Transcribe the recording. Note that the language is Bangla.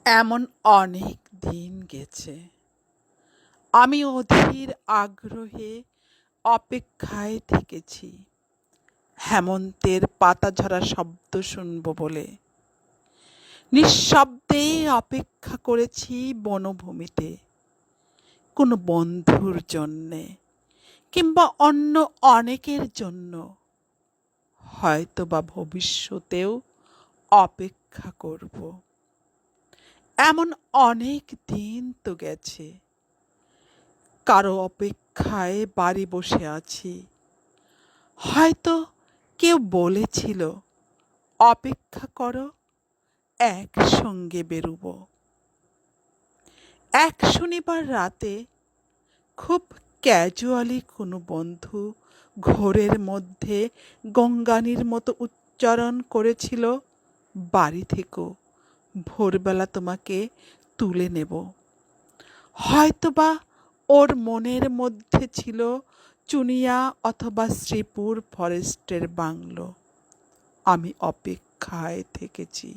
এমন অনেক দিন গেছে, আমি অধীর আগ্রহে অপেক্ষায় থেকেছি হেমন্তের পাতাঝরা শব্দ শুনব বলে। নিঃশব্দে অপেক্ষা করেছি বনভূমিতে, কোনো বন্ধুর জন্যে কিংবা অন্য অনেকের জন্য, হয়তোবা ভবিষ্যতেও অপেক্ষা করব। এমন অনেক দিন তো গেছে, কারো অপেক্ষায় বাড়ি বসে আছি। হয়তো কেউ বলেছিল, অপেক্ষা করো, একসঙ্গে বেরুবো। এক শনিবার রাতে খুব ক্যাজুয়ালি কোনো বন্ধু ঘোরের মধ্যে গঙ্গানির মতো উচ্চারণ করেছিল, বাড়ি থেকো, ভোরবেলা তোমাকে তুলে নেব। হয়তোবা ওর মনের মধ্যে ছিল চুনিয়া অথবা শ্রীপুর ফরেস্টের বাংলো। আমি অপেক্ষায় থেকেছি।